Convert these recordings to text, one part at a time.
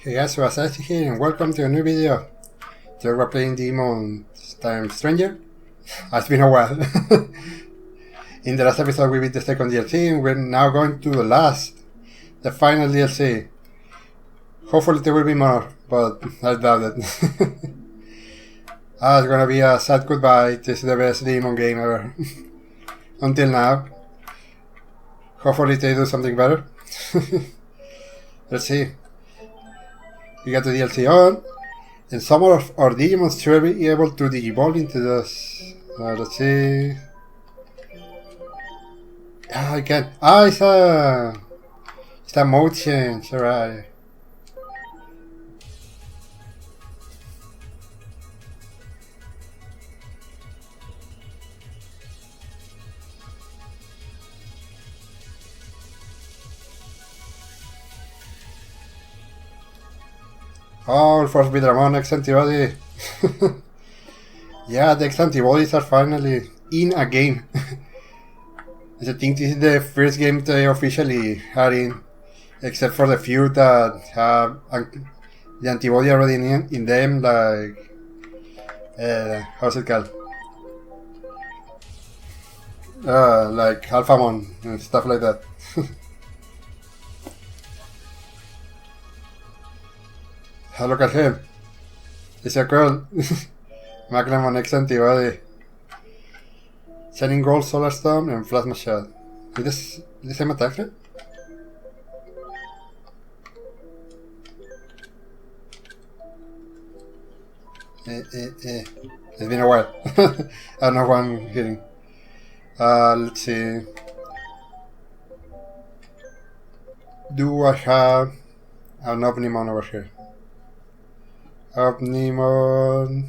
Hey guys, Vasati here and welcome to a new video. Today we're playing Digimon Stranger. It's been a while. In the last episode we beat the second DLC and we're now going to the final DLC. Hopefully there will be more, but I doubt it. It's gonna be a sad goodbye. This is the best Digimon game ever. Until now. Hopefully they do something better. Let's see. We got the DLC on, and some of our Digimon should be able to Digivolve into this. Let's see. I can't. It's a mode change, alright. Oh, first Bidramon X antibody. Yeah, the X antibodies are finally in a game. I think this is the first game they officially had in, except for the few that have the antibody already in them, like how's it called? Like Alphamon and stuff like that. Look at him. It's a girl. Magnemon X antibody. Shining Gold, Solar Storm, and Plasma Shot. Is the same attack rate? It's been a while. I don't know what I'm hitting. Let's see. Do I have an Omnimon over here? Omnimon.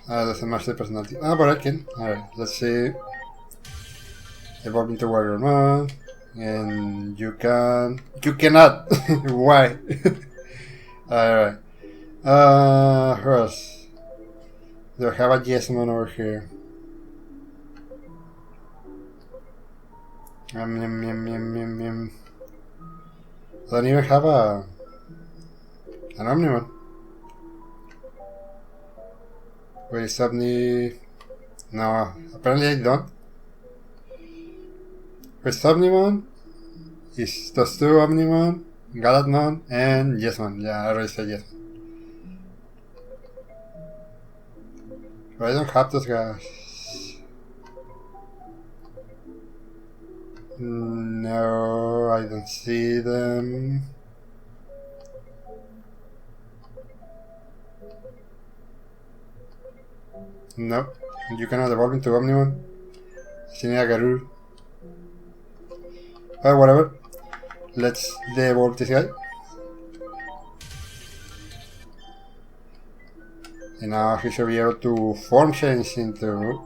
Doesn't match the personality. But I can. Alright, let's see. Evolve into Warrior Man. And you can. You cannot! Why? Alright. Who else? Do I have a Jessamon over here? I don't even have an Omnimon. Wait, is Omni... No, apparently I don't. Where's Omnimon? Is those two Omnimon, Galadnon, and Yesmon. Yeah, I already said yes. But I don't have those guys. No, I don't see them. Nope, you cannot evolve into Omnimon. Garuru. Well, whatever. Let's de-evolve this guy. And now he should be able to form change into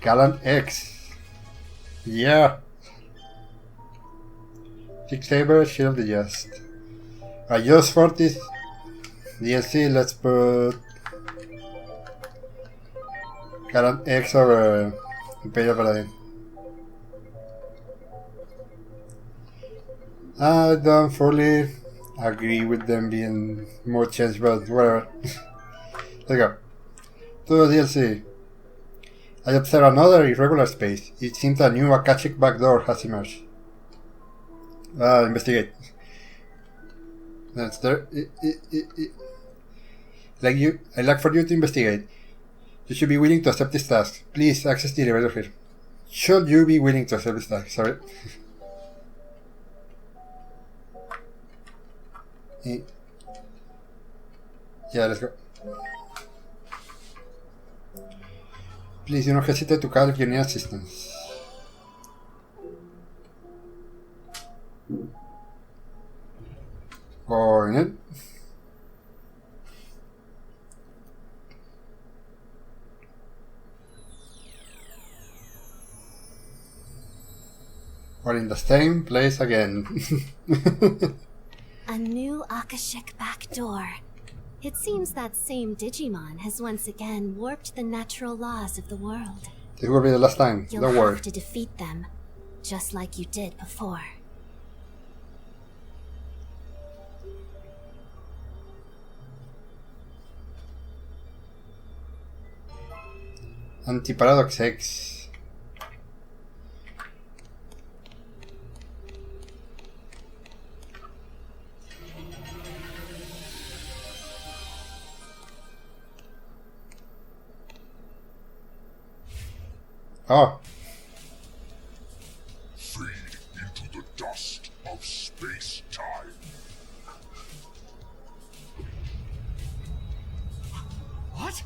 Galant X. Yeah. Six Saber, Shield of the Just. Just for this DLC, let's put Galant X over Imperial Paladin. I don't fully agree with them being more changed, but whatever. Let's go. To the DLC. I observe another irregular space. It seems a new Akashic backdoor has emerged. Investigate. That's there. I'd like for you to investigate. You should be willing to accept this task. Please access the elevator here. Should you be willing to accept this task? Sorry. Yeah, let's go. Please do not hesitate to call if you need assistance. Going in. We're in the same place again. A new Akashic backdoor. It seems that same Digimon has once again warped the natural laws of the world. This will be the last time. You'll Don't worry. have to defeat them, just like you did before. Anti-Paradox X. Oh. Fade into the dust of space-time. What?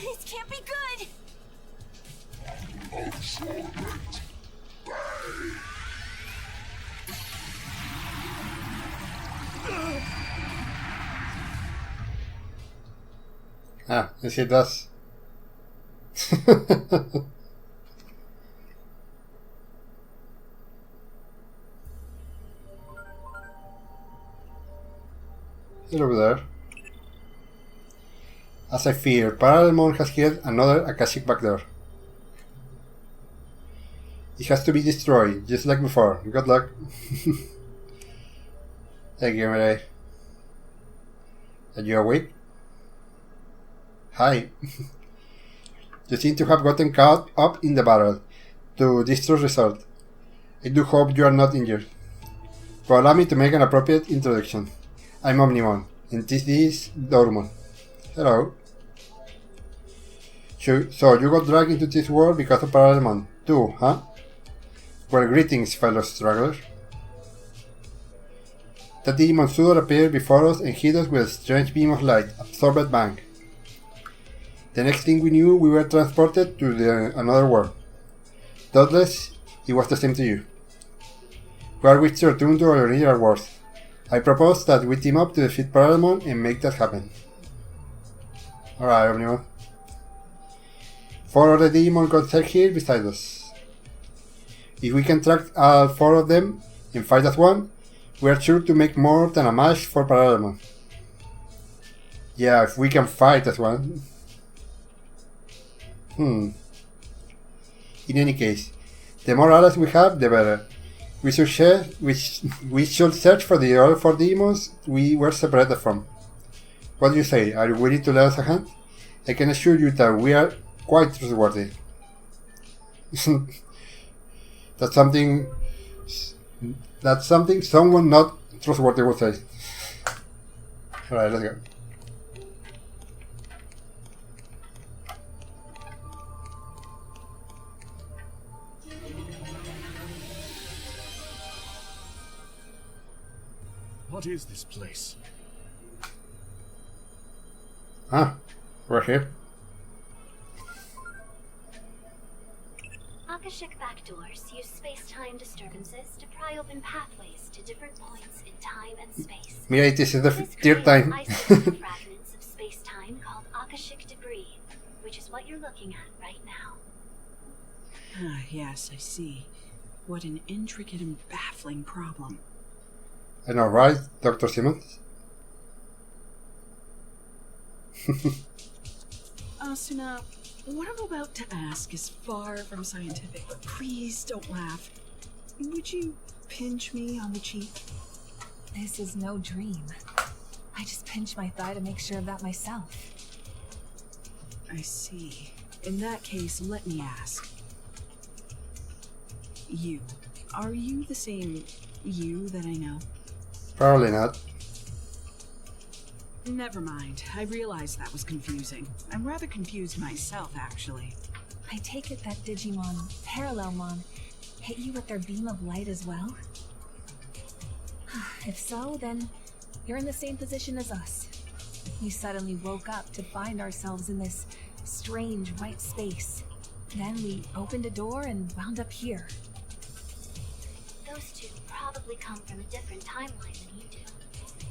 This can't be good! Absorbent. Ah, yes it does. Hello there. As I feared, Parallelmon has killed another Akashic backdoor. It has to be destroyed, just like before. Good luck. Thank you, Mirai. Are you awake? Hi. You seem to have gotten caught up in the battle to Distro's resort. I do hope you are not injured. But allow me to make an appropriate introduction. I'm Omnimon, and this is Dormon. Hello. So you got dragged into this world because of Parallelmon, too, huh? Well, greetings, fellow strugglers. The Digimon Story appeared before us and hit us with a strange beam of light, absorbed bang. The next thing we knew, we were transported to another world. Doubtless, it was the same to you. We are with to return to our original worlds. I propose that we team up to defeat Parallelmon and make that happen. Alright, everyone. 4 of the Digimon gods are here beside us. If we can track all 4 of them and fight as one, we are sure to make more than a match for Parallelmon. Yeah, if we can fight as one. In any case, the more allies we have, the better. We should search for the other 4 demons we were separated from. What do you say? Are you willing to lend us a hand? I can assure you that we are quite trustworthy. That's something someone not trustworthy would say. Alright, let's go. What is this place? Ah, we're here. Akashic backdoors use space-time disturbances to pry open pathways to different points in time and space. Mirai, this is the This third creates time. isolated fragments of space-time called Akashic debris, which is what you're looking at right now. Ah, yes, I see. What an intricate and baffling problem. I know, right, Dr. Simmons? Asuna, what I'm about to ask is far from scientific. Please don't laugh. Would you pinch me on the cheek? This is no dream. I just pinched my thigh to make sure of that myself. I see. In that case, let me ask. You. Are you the same you that I know? Probably not. Never mind. I realized that was confusing. I'm rather confused myself, actually. I take it that Digimon, Parallelmon, hit you with their beam of light as well? If so, then you're in the same position as us. We suddenly woke up to find ourselves in this strange white space. Then we opened a door and wound up here. Those two probably come from a different timeline than you do.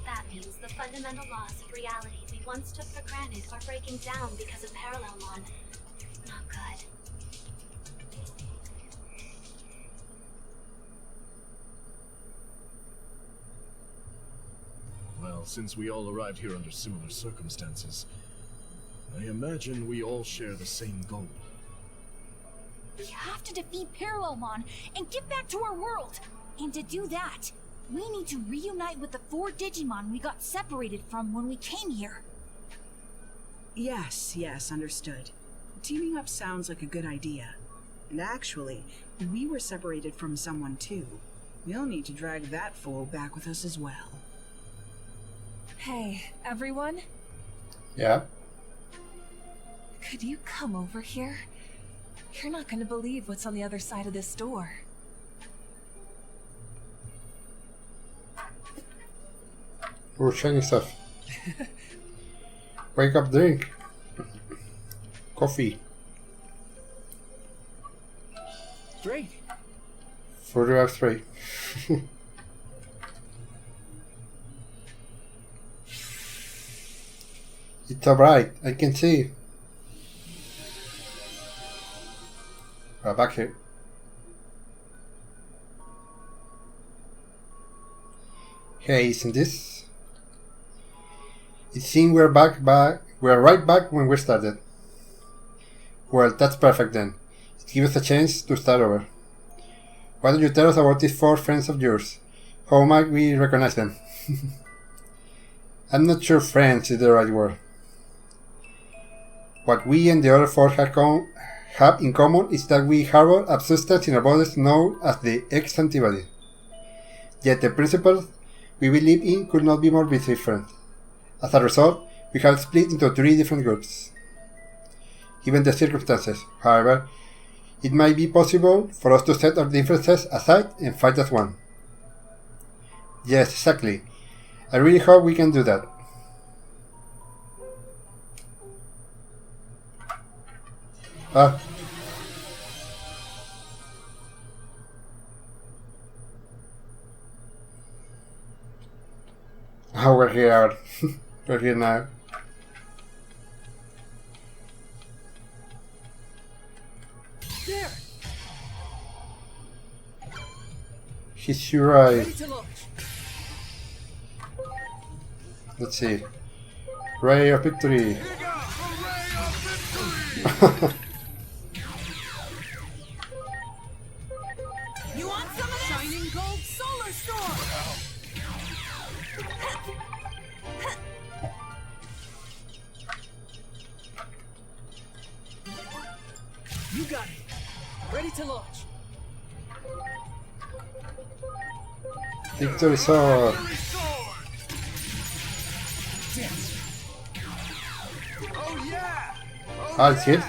That means the fundamental laws of reality we once took for granted are breaking down because of Parallelmon. Not good. Well, since we all arrived here under similar circumstances, I imagine we all share the same goal. We have to defeat Parallelmon and get back to our world. And to do that, we need to reunite with the 4 Digimon we got separated from when we came here. Yes, understood. Teaming up sounds like a good idea. And actually, we were separated from someone too. We'll need to drag that fool back with us as well. Hey, everyone? Yeah. Could you come over here? You're not gonna believe what's on the other side of this door. Oh, shiny stuff. Wake up, drink. Coffee. Great. 4 out of 3. It's alright, I can see. We're back here. Hey, isn't this? It seems we're right back when we started. Well, that's perfect then. It gives us a chance to start over. Why don't you tell us about these 4 friends of yours? How might we recognize them? I'm not sure friends is the right word. What we and the other 4 have in common is that we harbor a substance in our bodies known as the X antibody. Yet the principles we believe in could not be more different. As a result, we have split into 3 different groups. Given the circumstances, however, it might be possible for us to set our differences aside and fight as one. Yes, exactly. I really hope we can do that. Ah. Oh, we're here. We're here now. There! He's right. Ready to launch. Let's see. Ray of victory. You want some of this? Shining Gold Solar Storm! You got it. Ready to launch. Victory sword. Oh yeah! Ah, it's here.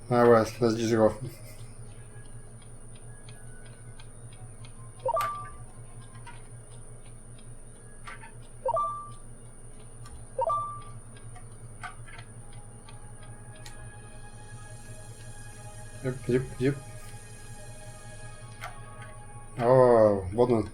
Ah, well, let's just go. Yep. Oh, button.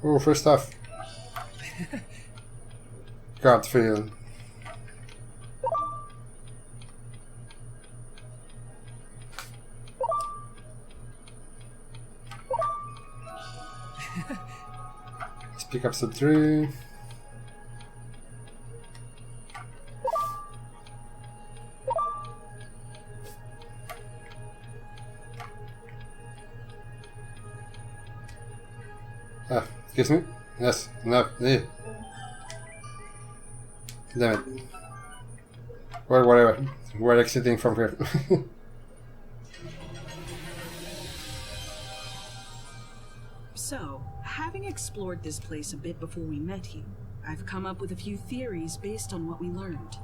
Oh, free stuff. God feel. Let's pick up some 3. Ah, excuse me? Yes, no, yeah. Damn it. Well, whatever. We're exiting from here. So, having explored this place a bit before we met you, I've come up with a few theories based on what we learned.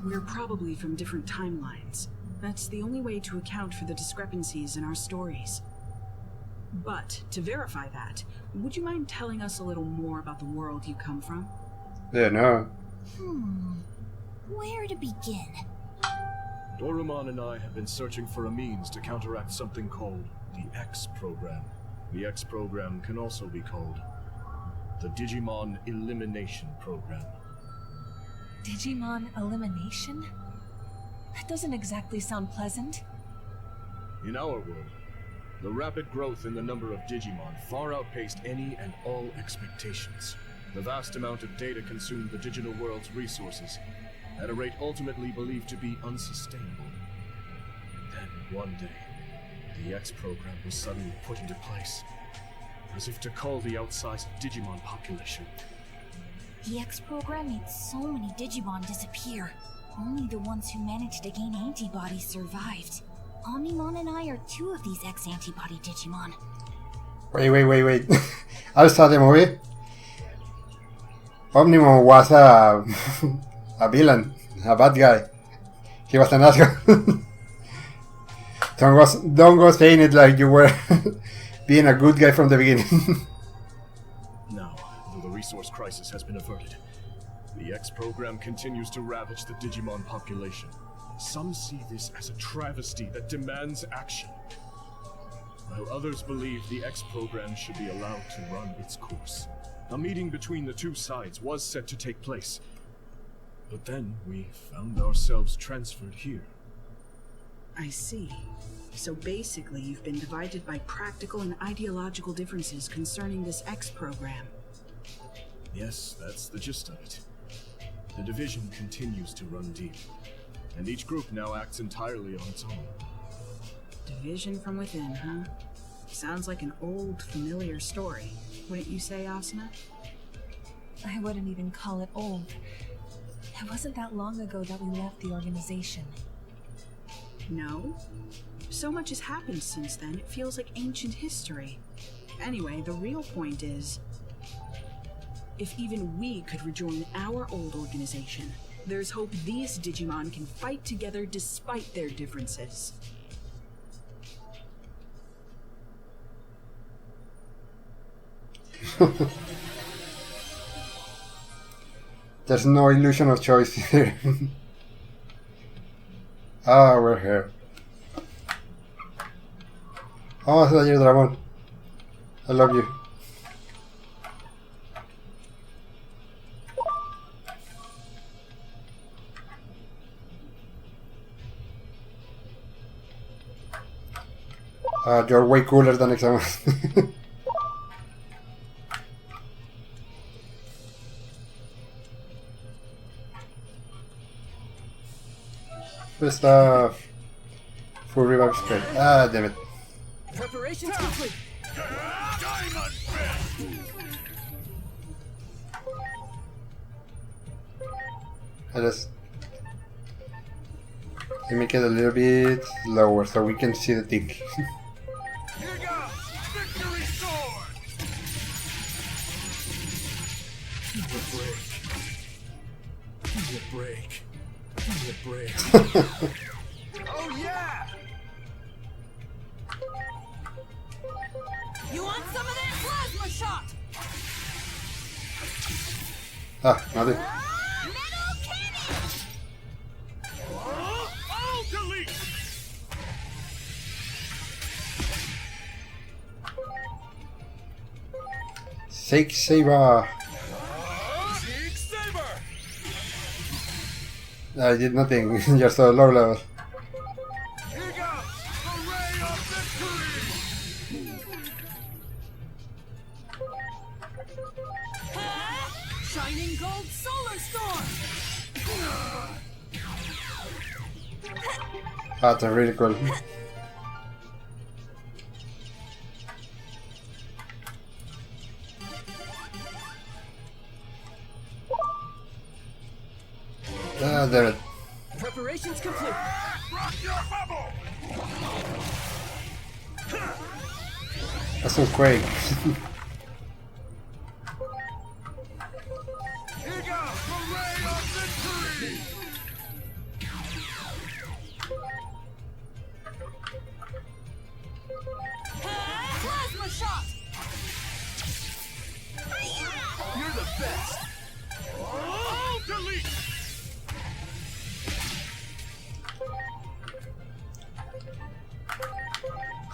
We're probably from different timelines. That's the only way to account for the discrepancies in our stories. But, to verify that, would you mind telling us a little more about the world you come from? Yeah, no. Where to begin? Dorumon and I have been searching for a means to counteract something called the X program. The X program can also be called the Digimon Elimination Program. Digimon elimination? That doesn't exactly sound pleasant. In our world, the rapid growth in the number of Digimon far outpaced any and all expectations. The vast amount of data consumed the digital world's resources at a rate ultimately believed to be unsustainable. Then, one day, the X program was suddenly put into place, as if to cull the outsized Digimon population. The X program made so many Digimon disappear. Only the ones who managed to gain antibodies survived. Omnimon and I are two of these X antibody Digimon. Wait. I saw the movie. Omnimon was a villain, a bad guy. He was an asshole. Don't go saying it like you were being a good guy from the beginning. Now, though the resource crisis has been averted, the X program continues to ravage the Digimon population. Some see this as a travesty that demands action, while others believe the X program should be allowed to run its course. A meeting between the two sides was set to take place, but then we found ourselves transferred here. I see. So basically, you've been divided by practical and ideological differences concerning this X program. Yes, that's the gist of it. The division continues to run deep, and each group now acts entirely on its own. Division from within, huh? Sounds like an old, familiar story. Wouldn't you say, Asuna? I wouldn't even call it old. It wasn't that long ago that we left the organization. No? So much has happened since then, it feels like ancient history. Anyway, the real point is, if even we could rejoin our old organization, there's hope these Digimon can fight together despite their differences. There's no illusion of choice here. Ah, we're here. Oh, Slayer Dragon. I love you. You're way cooler than Examen. Good stuff. Full revive spell. Ah, damn it. Preparations complete. Diamond Fist! Let me get a little bit lower so we can see the thing. Here goes! Victory Sword! Give me a break. Give me a break. Oh yeah! You want some of that plasma shot? Ah, nothing. Metal cannon! I'll delete! Shake Saber. Big Saber! I did nothing. You're so low level. Here goes! The Ray of Victory! Shining gold solar storm! Ah, that's really cool. Ah, damn it. Preparations complete. Rock your bubble! That's some Quake. Here goes! The Ray of Victory! Plasma shot! You're the best! I'll delete!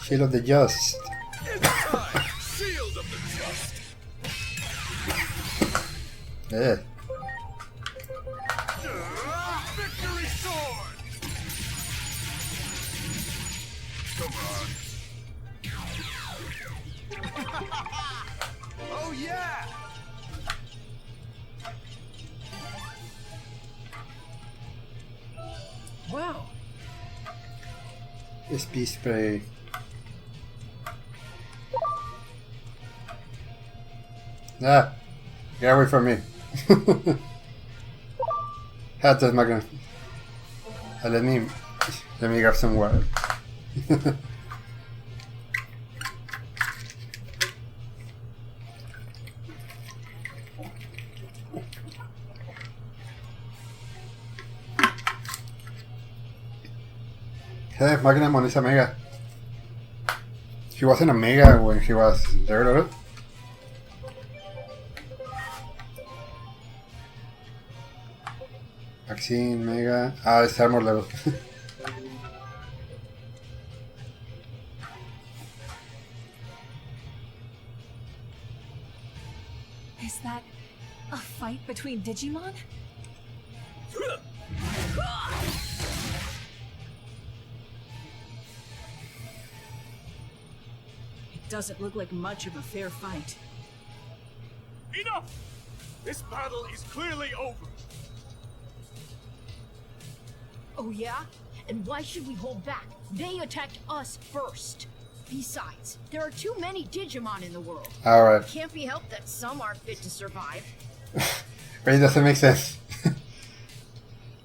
Shield of the Just. It's time! Eh. Victory sword! Come on. Oh yeah! Wow. SP spray. Ah, get away from me. Had this magnet. Let me grab some water. Hey, Magnamon is a mega. He wasn't a mega when he was regular. Vaccine, mega. Ah, it's armor level. Is that a fight between Digimon? It doesn't look like much of a fair fight. Enough! This battle is clearly over. Oh yeah? And why should we hold back? They attacked us first. Besides, there are too many Digimon in the world. Alright. Can't be helped that some aren't fit to survive. But it doesn't make sense.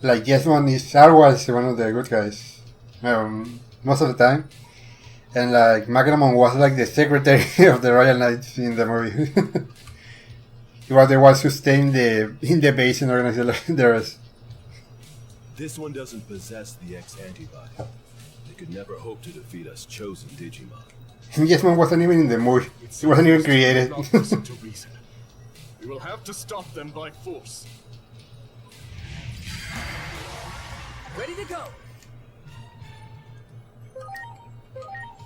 Like, Yesmon is always one of the good guys. Most of the time. And like, Magramon was like the secretary of the Royal Knights in the movie. He was the one who stayed in the base and organized the rest. This one doesn't possess the X antibody. They could never hope to defeat us chosen Digimon. Yesmon wasn't even in the movie. He wasn't even created. Not listen to reason. We will have to stop them by force. Ready to go.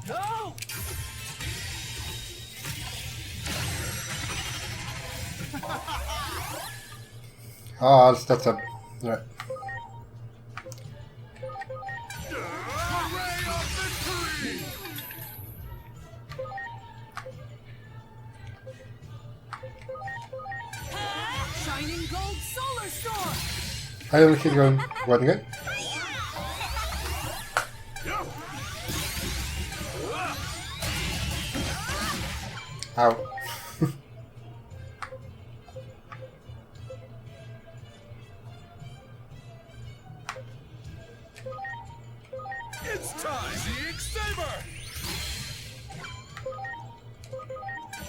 Go! Oh, that's up. Right. Shining gold solar storm! I only hit going one guy. Ow. It's time! Seeing Saber!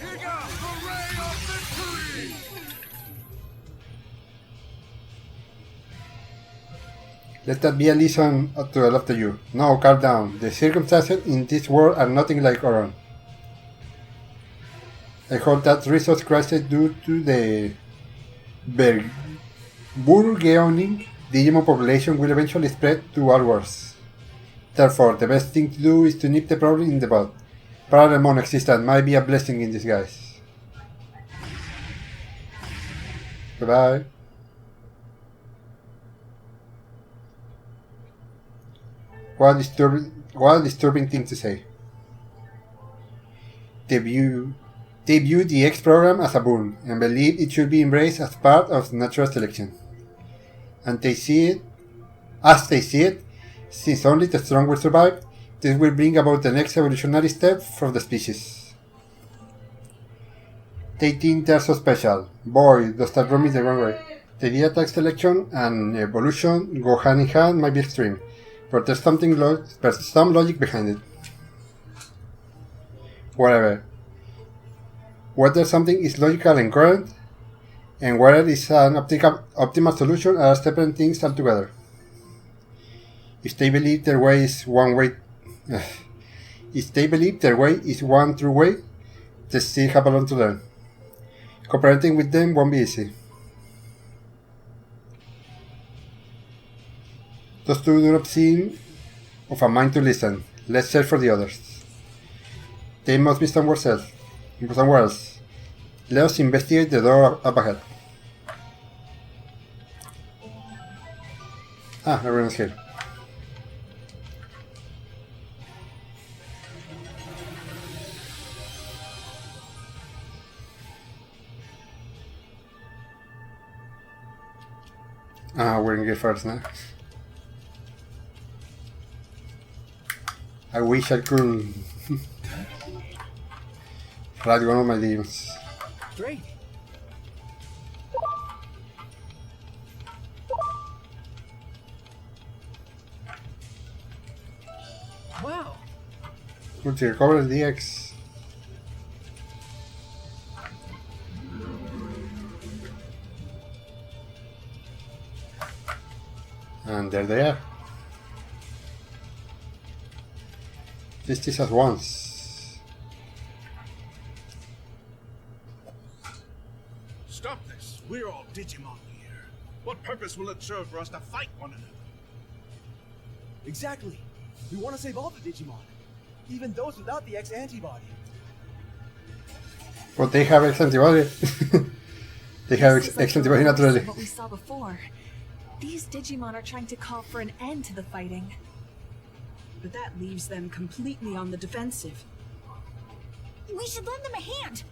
Here goes the ray of victory! Let that be a lesson to all of you. No, calm down. The circumstances in this world are nothing like our own. I hope that resource crisis due to the burgeoning Digimon population will eventually spread to all worlds. Therefore, the best thing to do is to nip the problem in the bud. Parallel existence might be a blessing in disguise. Goodbye. What a disturbing thing to say. They view the X program as a boon and believe it should be embraced as part of natural selection. And as they see it, since only the strong will survive, this will bring about the next evolutionary step for the species. They think they're so special. Boy, does that rub me the wrong way. The idea that selection and evolution go hand in hand might be extreme, but there's some logic behind it. Whatever. Whether something is logical and current, and whether it is an optimal solution are separate things altogether. If they believe their way is one true way, they still have a lot to learn. Cooperating with them won't be easy. Those two do not seem of a mind to listen. Let's search for the others. They must be somewhere else. Let us investigate the door up ahead. Ah, everyone's here. Ah, we're gonna get first now. I wish I could ride one of my demons. Great. Wow. Good to recover the DX. And there they are. Justice at once. Stop this! We're all Digimon here. What purpose will it serve for us to fight one another? Exactly. We want to save all the Digimon, even those without the X antibody. But they have X antibody. They have X antibody naturally. What we saw before. These Digimon are trying to call for an end to the fighting. But that leaves them completely on the defensive. We should lend them a hand.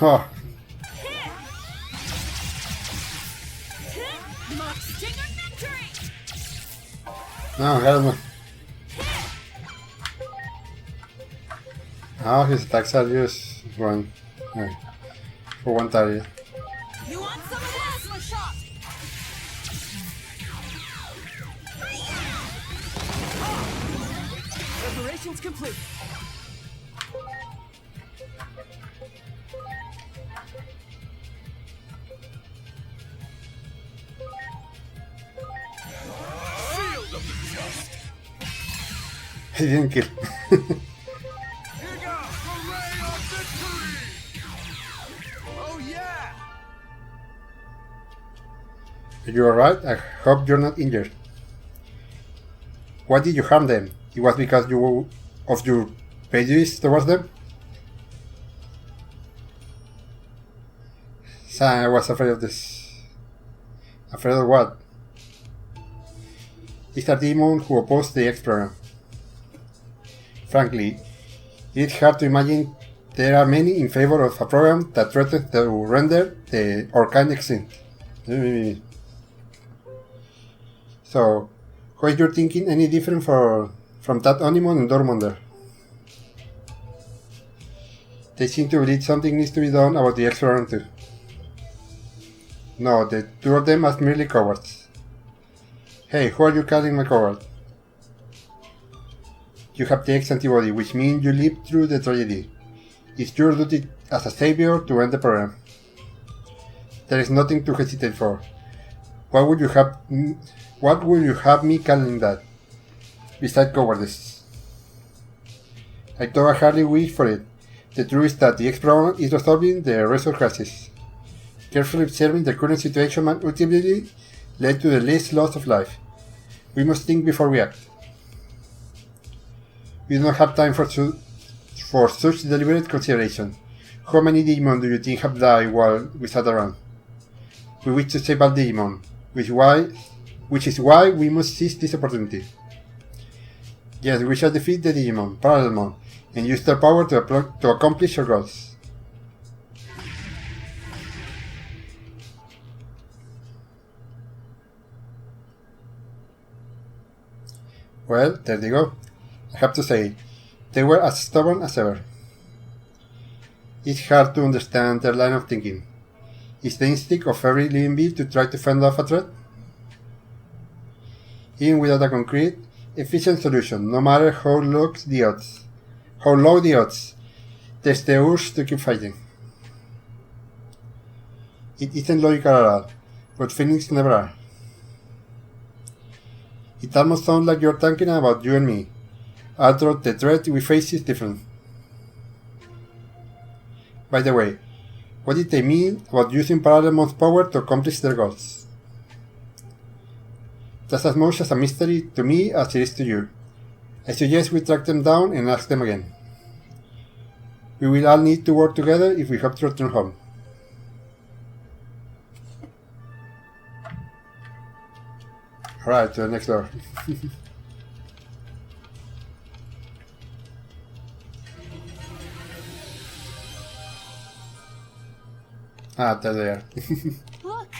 Oh, Stinger victory! no, hell no. Oh, his attacks are just one. For one target. You want some of this? My shot! Preparations complete. Shield of the just! He didn't kill. Here goes the ray of victory! Oh yeah! Are you alright? I hope you're not injured. Why did you harm them? It was because of your prejudice towards them? So I was afraid of this. Afraid of what? It's a demon who opposed the X program. Frankly, it's hard to imagine there are many in favor of a program that threatens to render our kind extinct. So, why is your thinking any different from that Onimon and Dormonder? They seem to believe something needs to be done about the X program too. No, the two of them are merely cowards. Hey, who are you calling my coward? You have the X antibody, which means you lived through the tragedy. It's your duty as a savior to end the program. There is nothing to hesitate for. What would you have me calling that? Besides cowardice. I thought I hardly wished for it. The truth is that the X program is resolving the resource crisis. Carefully observing the current situation might ultimately lead to the least loss of life. We must think before we act. We do not have time for such deliberate consideration. How many Digimon do you think have died while we sat around? We wish to save all Digimon, which is why we must seize this opportunity. Yes, we shall defeat the Digimon, Parallelmon, and use their power to accomplish our goals. Well, there they go. I have to say, they were as stubborn as ever. It's hard to understand their line of thinking. Is the instinct of every living being to try to fend off a threat? Even without a concrete, efficient solution, no matter how low the odds, there's the urge to keep fighting. It isn't logical at all, but feelings never are. It almost sounds like you're thinking about you and me, although the threat we face is different. By the way, what did they mean about using Parallelmon's power to accomplish their goals? That's as much as a mystery to me as it is to you. I suggest we track them down and ask them again. We will all need to work together if we hope to return home. Alright, to the next door. There they are. Look!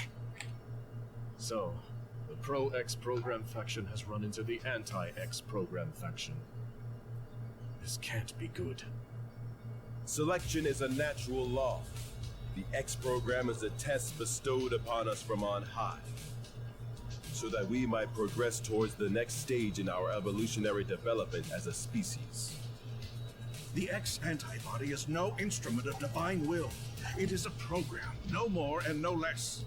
So, the pro-X program faction has run into the anti-X program faction. This can't be good. Selection is a natural law. The X program is a test bestowed upon us from on high, so that we might progress towards the next stage in our evolutionary development as a species. The X antibody is no instrument of divine will. It is a program, no more and no less.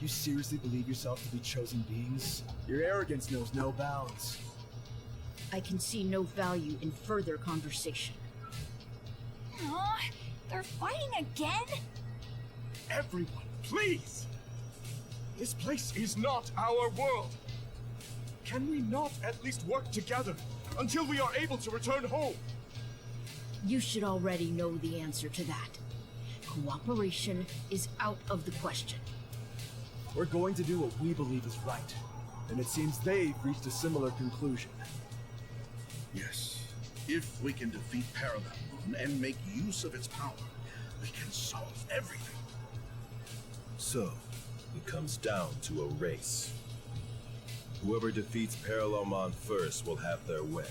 You seriously believe yourself to be chosen beings? Your arrogance knows no bounds. I can see no value in further conversation. They're fighting again? Everyone, please! This place is not our world! Can we not at least work together until we are able to return home? You should already know the answer to that. Cooperation is out of the question. We're going to do what we believe is right, and it seems they've reached a similar conclusion. Yes, if we can defeat Parallel Moon and make use of its power, we can solve everything. So, it comes down to a race. Whoever defeats Parallelmon first will have their way.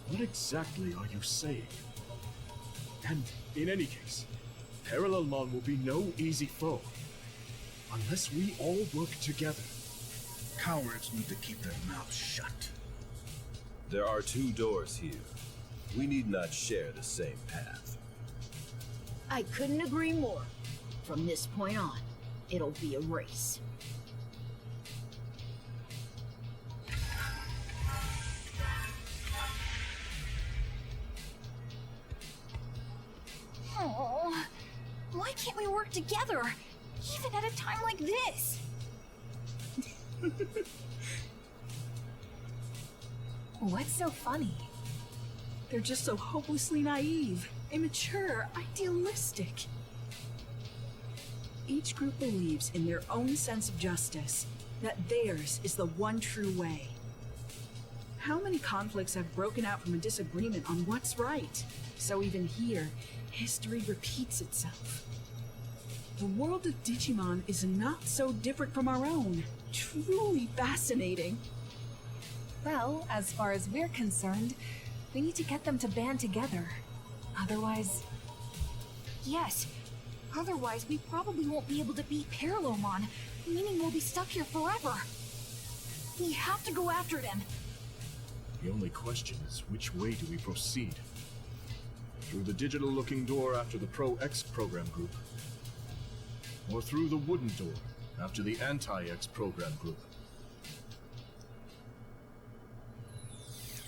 What exactly are you saying? And in any case, Parallelmon will be no easy foe. Unless we all work together. Cowards need to keep their mouths shut. There are two doors here. We need not share the same path. I couldn't agree more. From this point on, it'll be a race. Oh, why can't we work together? Even at a time like this? What's so funny? They're just so hopelessly naive, immature, idealistic. Each group believes in their own sense of justice, that theirs is the one true way. How many conflicts have broken out from a disagreement on what's right? So even here, history repeats itself. The world of Digimon is not so different from our own. Truly fascinating. Well, as far as we're concerned, we need to get them to band together. Otherwise... Yes. Otherwise, we probably won't be able to beat Parallelmon, meaning we'll be stuck here forever. We have to go after them. The only question is, which way do we proceed? Through the digital-looking door after the Pro-X program group? Or through the wooden door after the Anti-X program group?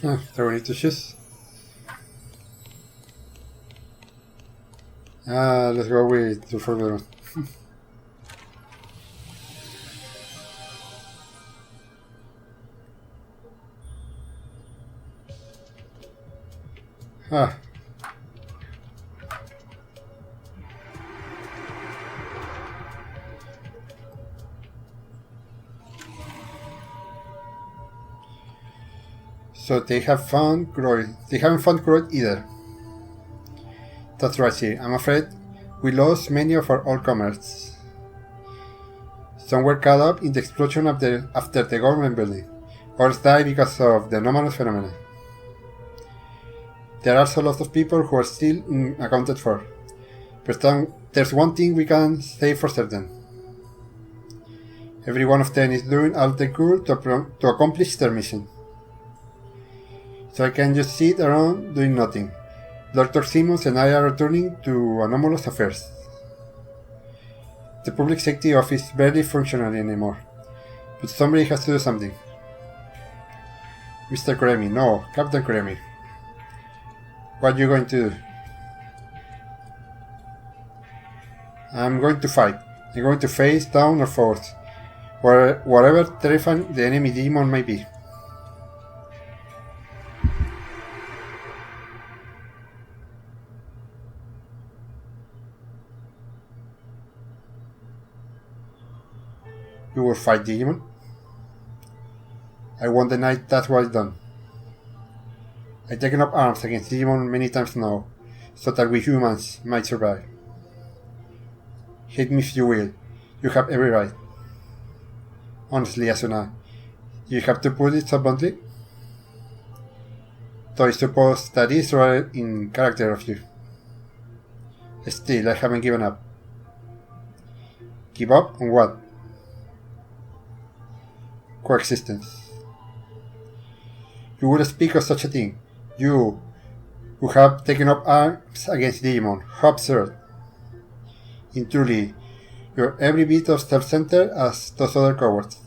Do we need to choose? Let's go with the further one. Ah. So they have found Groid. They haven't found Groid either. That's right, see. I'm afraid we lost many of our old comrades. Some were caught up in the explosion after the government building. Others died because of the anomalous phenomena. There are also lots of people who are still unaccounted for. But there's one thing we can say for certain. Every one of them is doing all they could to accomplish their mission. So I can just sit around doing nothing. Dr. Simmons and I are returning to anomalous affairs. The public safety office is barely functional anymore. But somebody has to do something. Mr. Kuremi, no, Captain Kuremi. What are you going to do? I'm going to fight. I'm going to face down or forth. Whatever terrifying the enemy Digimon may be. You will fight Digimon? I won't deny that's what I've done. I've taken up arms against Digimon many times now, so that we humans might survive. Hate me if you will. You have every right. Honestly, Asuna, you have to put it so bluntly? Though I suppose that is rather in character of you. Still, I haven't given up. Give up on what? Coexistence. You would speak of such a thing. You, who have taken up arms against Digimon. How absurd. In truly, you're every bit of self-centered as those other cowards.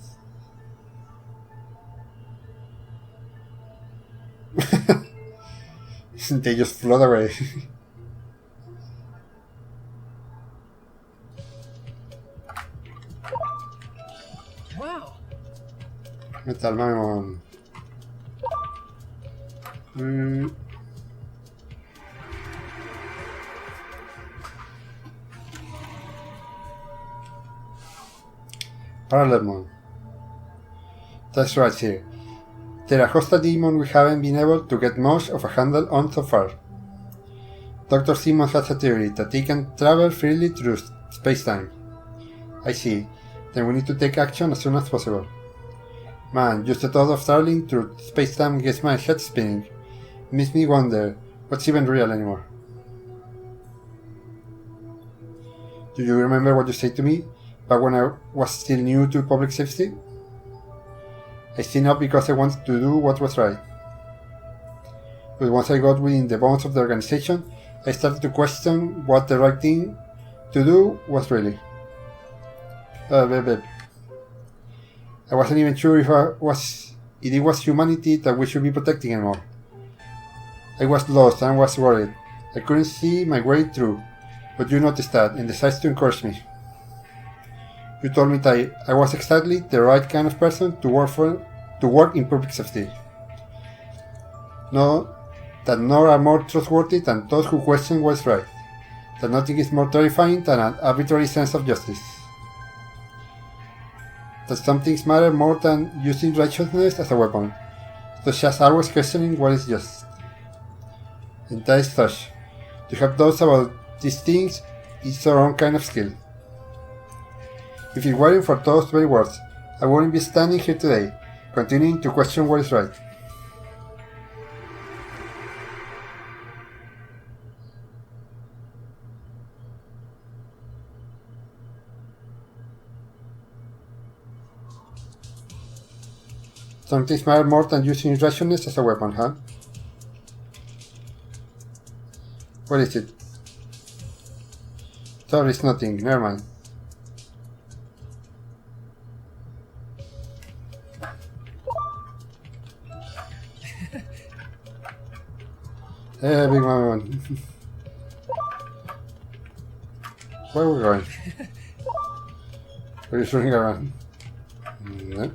They just float away. Wow. Metal Mamon. Parallel. That's right here. They're a hostile demon we haven't been able to get much of a handle on so far. Dr. Simmons has a theory that they can travel freely through space-time. I see. Then we need to take action as soon as possible. Man, just the thought of traveling through space-time gets my head spinning. Makes me wonder what's even real anymore. Do you remember what you said to me back when I was still new to public safety? I stayed up because I wanted to do what was right. But once I got within the bounds of the organization, I started to question what the right thing to do was really. I wasn't even sure if it was humanity that we should be protecting anymore. I was lost and was worried. I couldn't see my way through, but you noticed that and decided to encourage me. You told me that I was exactly the right kind of person to work in public safety. No, that none are more trustworthy than those who question what's right. That nothing is more terrifying than an arbitrary sense of justice. That some things matter more than using righteousness as a weapon, such as always questioning what is just. And that is such. To have doubts about these things is our own kind of skill. If it weren't for those very words, I wouldn't be standing here today, continuing to question what is right. Some things matter more than using rationalness as a weapon, huh? What is it? Sorry, it's nothing, never mind. Hey, big man. Where are we going? We're just running around. No.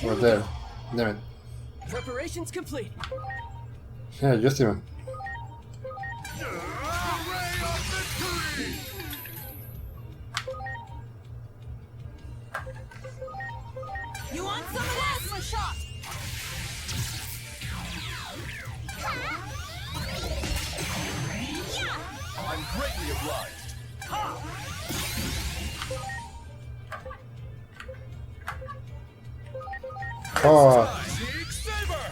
Over there. Damn it. Preparations complete. Yeah, just even. You want some of this? A shot. I'm greatly obliged. Oh. Big saber!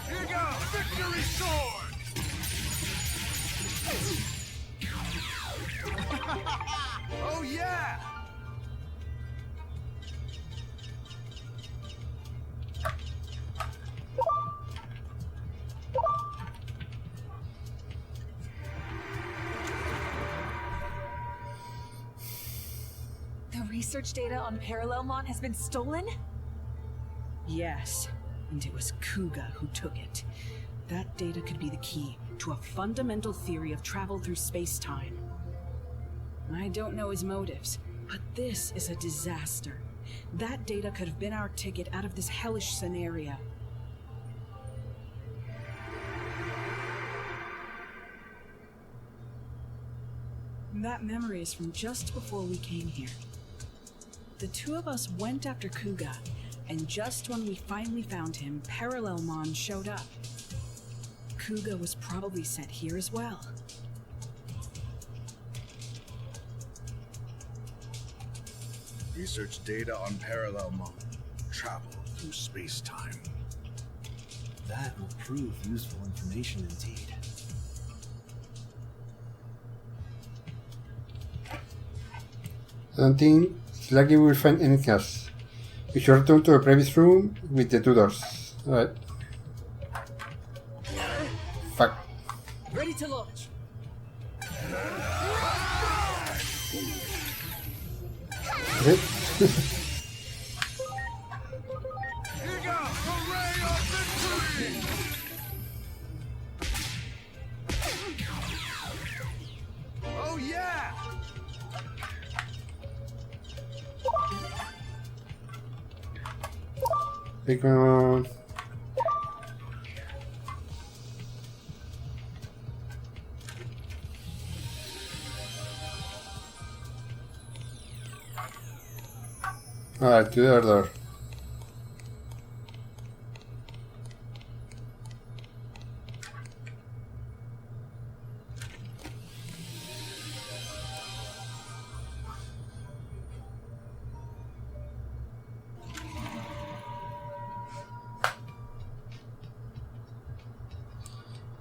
Here goes victory sword! Oh yeah! The research data on Parallelmon has been stolen? Yes, and it was Kuga who took it. That data could be the key to a fundamental theory of travel through space-time. I don't know his motives, but this is a disaster. That data could have been our ticket out of this hellish scenario. That memory is from just before we came here. The two of us went after Kuga, and just when we finally found him, Parallelmon showed up. Kuga was probably sent here as well. Research data on Parallelmon. Travel through space-time. That will prove useful information indeed. I don't think it's likely we'll find anything else. We should return to the previous room with the two doors. Alright. Fuck. Ready to launch. Okay. Oh yeah! Big one. Alright, to the other door.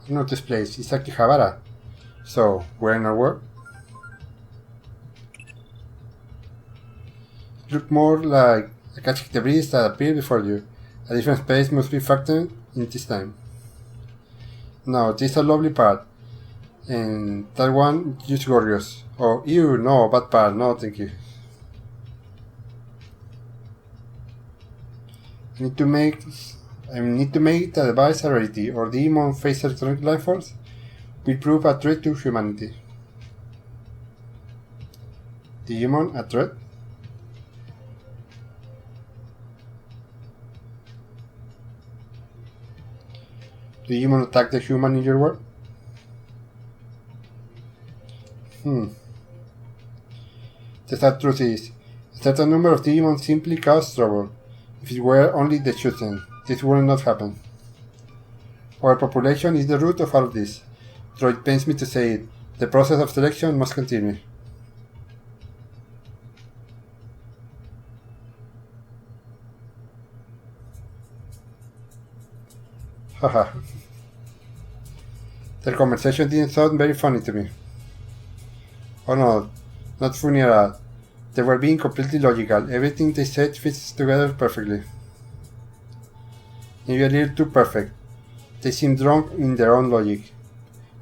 I know this place. It's Akihabara. So, we're in our work? Look more like a catching the breeze that appeared before you. A different space must be factored in this time. No, this is a lovely part. And that one is gorgeous. Oh, ew, no, bad part, no, thank you. I need to make the device a reality, or Digimon face electronic life force will prove a threat to humanity. Digimon, a threat? Digimon attack the human in your world? The sad truth is, a certain number of Digimon simply cause trouble. If it were only the chosen, this would not happen. Our population is the root of all of this. Though it pains me to say it, the process of selection must continue. Haha. Their conversation didn't sound very funny to me. Oh no, not funny at all. They were being completely logical. Everything they said fits together perfectly. Maybe a little too perfect. They seemed wrong in their own logic.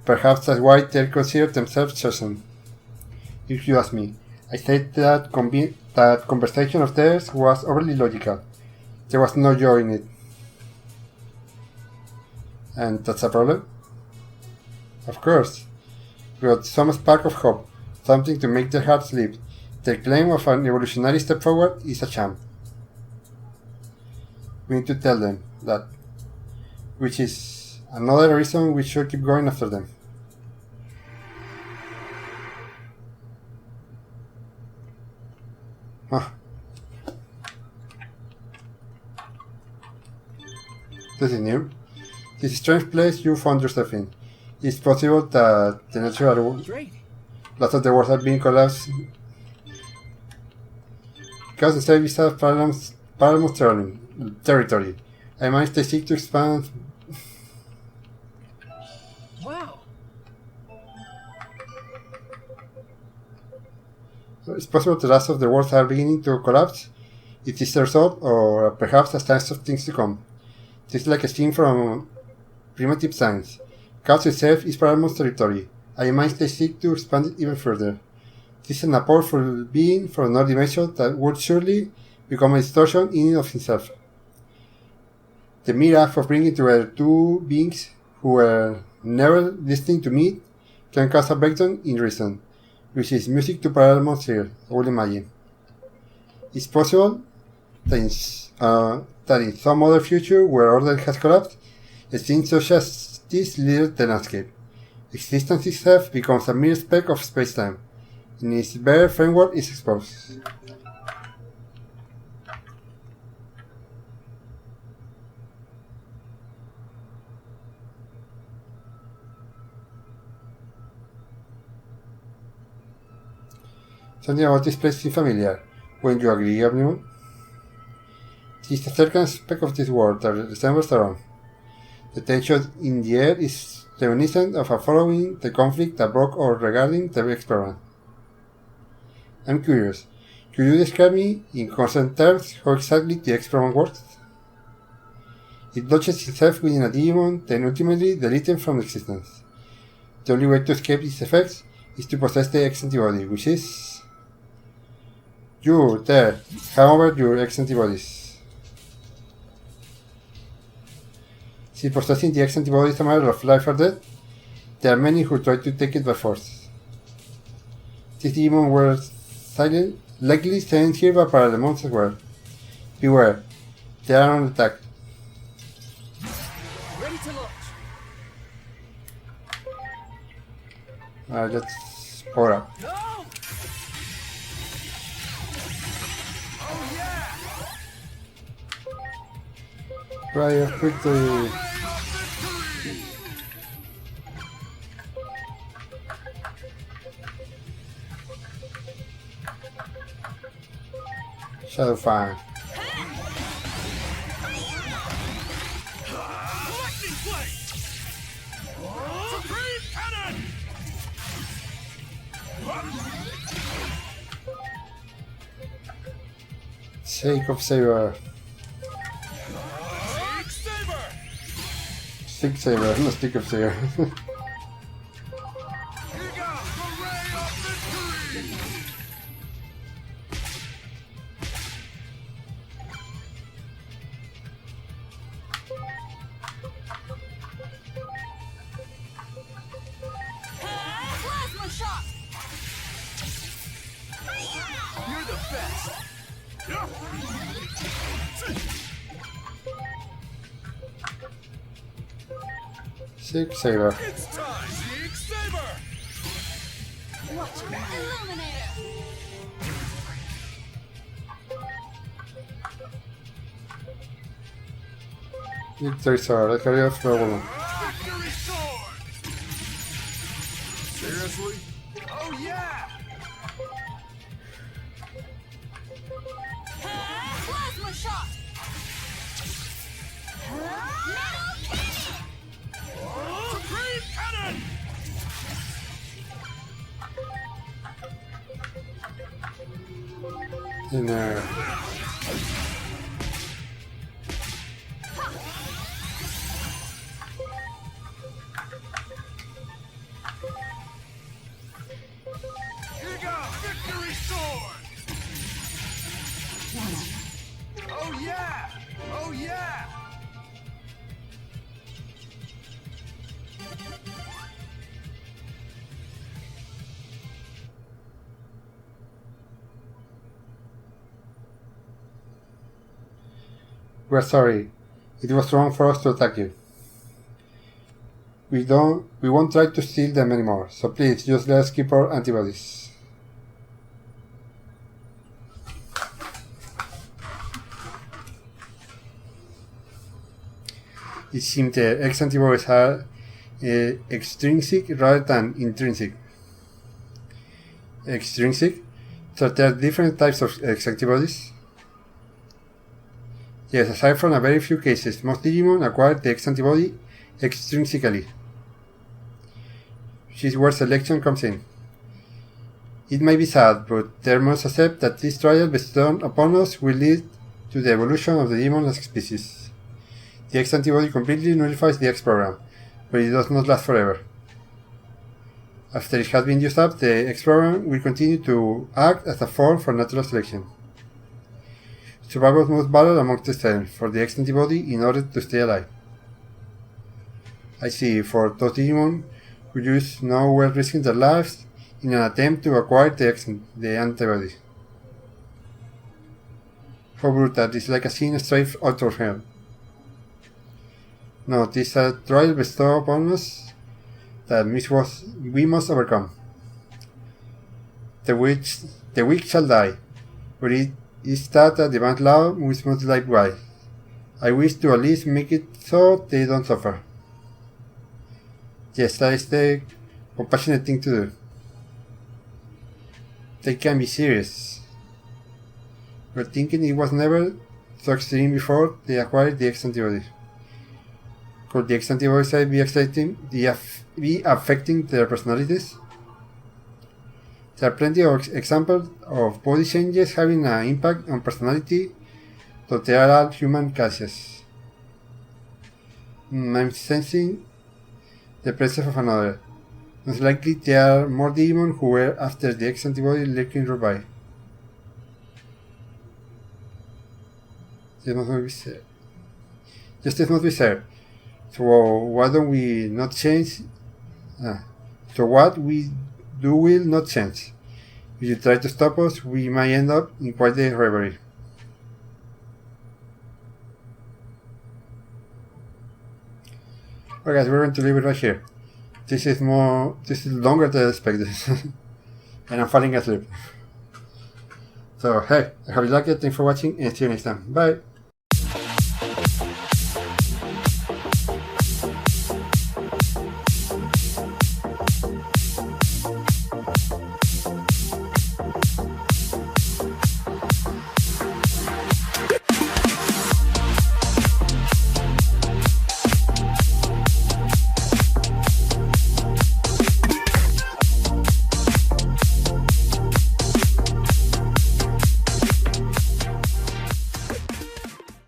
Perhaps that's why they consider themselves chosen. If you ask me, I said that that conversation of theirs was overly logical. There was no joy in it. And that's a problem? Of course. But some spark of hope, something to make their hearts leap. Their claim of an evolutionary step forward is a sham. We need to tell them that. Which is another reason we should keep going after them. Huh. This is new. This strange place you found yourself in. It's possible that the natural lots of the world have been collapsed because the service has parallel territory. I managed to seek to expand. Wow. So it's possible the rest of the world are beginning to collapse. It is the result, or perhaps a sign of things to come. This is like a scene from primitive science. Chaos itself is parallel territory. I managed to seek to expand it even further. This is a powerful being from another dimension that would surely become a distortion in and of itself. The mere act of bringing together two beings who were never destined to meet can cause a breakdown in reason, which is music to parallel here, I would imagine. It's possible that in some other future where order has collapsed, a scene such as this leads the landscape. Existence itself becomes a mere speck of space-time. and its bare framework is exposed. Something about this place is familiar. When you agree, Omnimon? It is the third aspect of this world that resembles our own. The tension in the air is reminiscent of a following the conflict that broke out regarding the experiment. I'm curious, could you describe me in concrete terms how exactly the experiment works? It lodges itself within a Digimon, then ultimately deleted from existence. The only way to escape its effects is to possess the X antibody, which is... You, there, hand over your X antibodies. Since possessing the X antibody is a matter of life or death, there are many who try to take it by force. These demons were silent, likely sent here by Parademons as well. Beware, they are on attack. Ready to launch. Alright, let's power up. No! Oh yeah! Prior quickly. Shadow Fang. Lightning blade! Supreme cannon! Shake of Saber. Stick saber! Stick Saber, no Stick of Saber. Here goes the ray of victory! Plasma shot! You're the best! Six Saber. It's time! Stick saber! Watch it! Illuminator! Victory Sword, I carry off no woman. Victory sword! Seriously? Oh yeah! Plasma shot! Metal cannon! Supreme cannon! In there. Here you go! Victory sword! Oh yeah! Oh yeah! We're sorry. It was wrong for us to attack you. We won't try to steal them anymore, so please just let us keep our antibodies. It seems the X antibodies are extrinsic rather than intrinsic. Extrinsic? So there are different types of X antibodies? Yes, aside from a very few cases, most Digimon acquire the X antibody extrinsically, which is where selection comes in. It may be sad, but there must accept that this trial bestowed upon us will lead to the evolution of the demon as a species. The X antibody completely nullifies the X program, but it does not last forever. After it has been used up, the X program will continue to act as a form for natural selection. Survivors must battle amongst themselves for the X antibody in order to stay alive. I see, for those Digimon who use no well risking their lives in an attempt to acquire the antibody. How brutal, this is like a scene straight out of hell. No, this is a trial bestowed upon us that we must overcome. The weak shall die, but it is that a divine law which must live by. I wish to at least make it so they don't suffer. Yes, that is the compassionate thing to do. They can be serious. We're thinking it was never so extreme before they acquired the X antibody. Could the X antibody side be affecting their personalities? There are plenty of examples of body changes having an impact on personality, though they are all human cases. I'm sensing the presence of another. Most likely there are more Digimon who were after the X antibody lurking nearby. Justice must be served. So why don't we not change? So what we do will not change. If you try to stop us, we might end up in quite a rivalry. Okay, guys, we're going to leave it right here. This is longer than I expected. And I'm falling asleep. So, hey, I hope you liked it. Thanks for watching and see you next time. Bye!